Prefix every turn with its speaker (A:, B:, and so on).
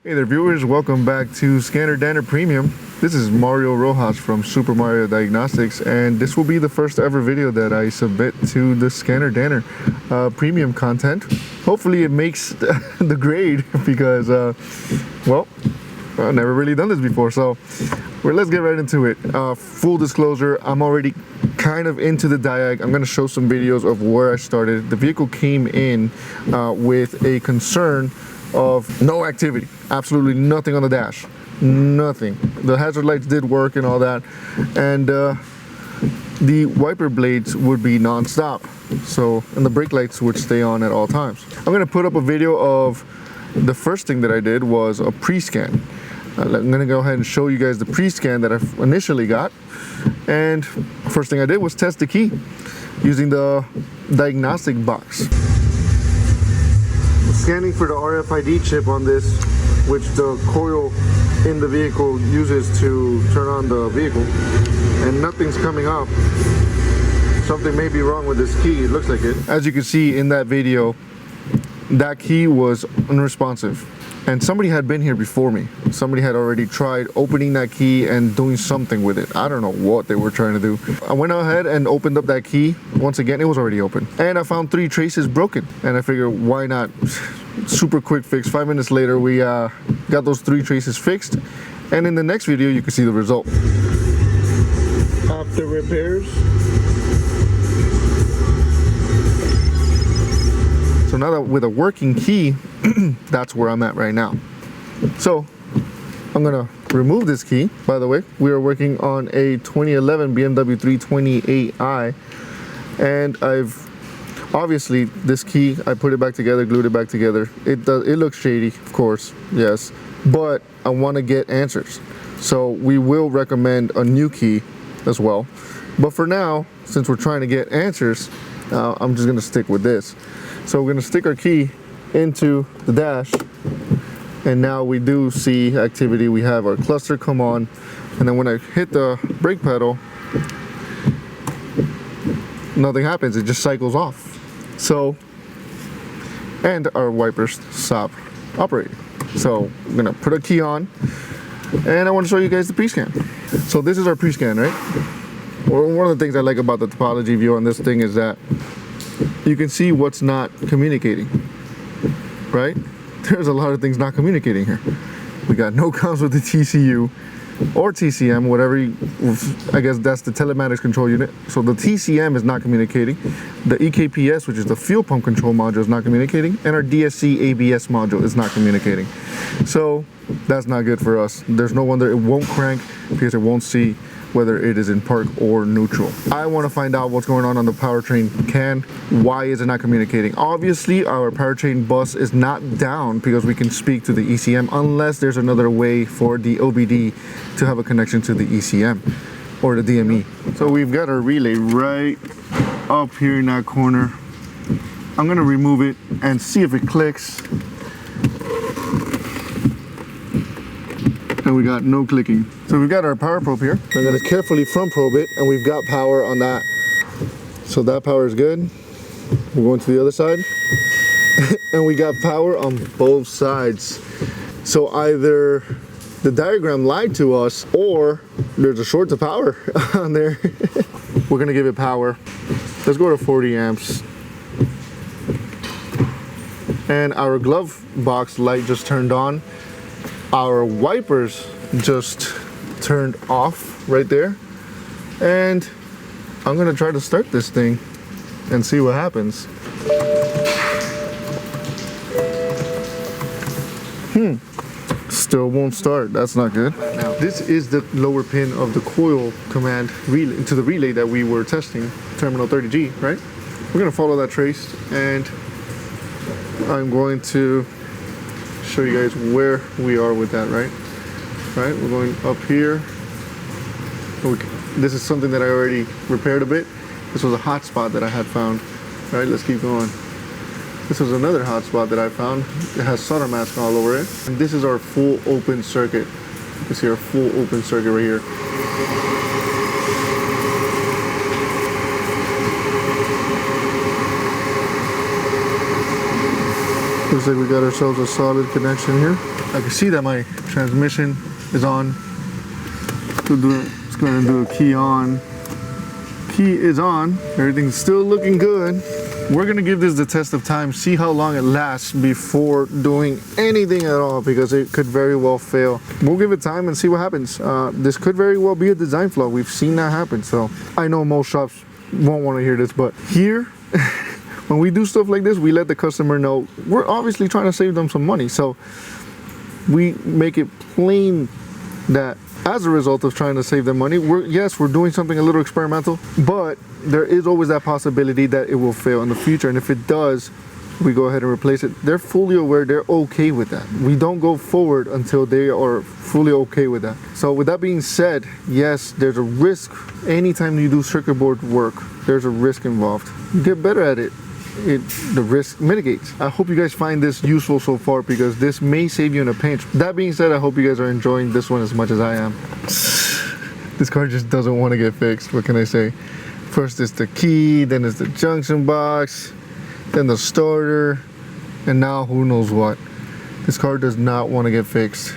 A: Hey there viewers, welcome back to ScannerDanner Premium. This is Mario Rojas from Supermariodiagnostics, and this will be the first ever video that I submit to the ScannerDanner Premium content. Hopefully it makes the grade because, well, I've never really done this before, so let's get right into it. Full disclosure, I'm already kind of into the Diag. I'm going to show some videos of where I started. The vehicle came in with a concern of no activity, absolutely nothing on the dash, nothing. The hazard lights did work and all that, and the wiper blades would be non-stop, so, and the brake lights would stay on at all times. I'm going to put up a video of the first thing that I did was a pre-scan. I'm going to go ahead and show you guys the pre-scan that I initially got, and first thing I did was test the key using the diagnostic box. Scanning for the RFID chip on this, which the coil in the vehicle uses to turn on the vehicle, and nothing's coming up. Something may be wrong with this key, it looks like it. As you can see in that video, that key was unresponsive, and somebody had been here before me. Somebody had already tried opening that key and doing something with it. I don't know what they were trying to do. I went ahead and opened up that key. Once again, it was already open, and I found 3 traces broken, and I figured, why not? Super quick fix. 5 minutes later, we got those 3 traces fixed, and in the next video you can see the result after repairs. So now that with a working key, that's where I'm at right now. So I'm gonna remove this key. By the way, we are working on a 2011 BMW 328i, and obviously this key, I put it back together, glued it back together. It looks shady, of course, yes, but I want to get answers, so we will recommend a new key as well. But for now, since we're trying to get answers, I'm just gonna stick with this. So we're gonna stick our key into the dash, and now we do see activity. We have our cluster come on, and then when I hit the brake pedal, nothing happens, it just cycles off. So, and our wipers stop operating. So I'm gonna put a key on, and I want to show you guys the pre-scan. So this is our pre-scan, right? Well, one of the things I like about the topology view on this thing is that you can see what's not communicating, right? There's a lot of things not communicating here. We got no comms with the TCU or TCM, whatever I guess that's the telematics control unit. So the TCM is not communicating. The EKPS, which is the fuel pump control module, is not communicating, and our DSC ABS module is not communicating. So that's not good for us. There's no wonder it won't crank, because it won't see whether it is in park or neutral. I want to find out what's going on the powertrain can. Why is it not communicating? Obviously, our powertrain bus is not down because we can speak to the ECM, unless there's another way for the OBD to have a connection to the ECM or the DME. So we've got our relay right up here in that corner. I'm gonna remove it and see if it clicks. And we got no clicking. So we've got our power probe here. I'm gonna carefully front probe it, and we've got power on that. So that power is good. We're going to the other side. And we got power on both sides. So either the diagram lied to us, or there's a short to power on there. We're gonna give it power. Let's go to 40 amps. And our glove box light just turned on. Our wipers just turned off right there, and I'm gonna try to start this thing and see what happens. Still won't start. That's not good. Now this is the lower pin of the coil command relay to the relay that we were testing, terminal 30G, right? We're gonna follow that trace, and I'm going to show you guys where we are with that, right? Right, we're going up here. This is something that I already repaired a bit. This was a hot spot that I had found. Right, let's keep going. This was another hot spot that I found. It has solder mask all over it. And this is our full open circuit. You see our full open circuit right here. Looks like we got ourselves a solid connection here. I can see that my transmission is on. It's gonna do a key on. Key is on. Everything's still looking good. We're gonna give this the test of time, see how long it lasts before doing anything at all, because it could very well fail. We'll give it time and see what happens. This could very well be a design flaw. We've seen that happen. So I know most shops won't want to hear this, but here, when we do stuff like this, we let the customer know we're obviously trying to save them some money. So we make it plain that as a result of trying to save them money, we're doing something a little experimental, but there is always that possibility that it will fail in the future. And if it does, we go ahead and replace it. They're fully aware, they're okay with that. We don't go forward until they are fully okay with that. So with that being said, yes, there's a risk. Anytime you do circuit board work, there's a risk involved. You get better at it, the risk mitigates. I hope you guys find this useful so far, because this may save you in a pinch. That being said, I hope you guys are enjoying this one as much as I am. This car just doesn't want to get fixed. What can I say? First it's the key, then it's the junction box, then the starter, and now who knows what. This car does not want to get fixed.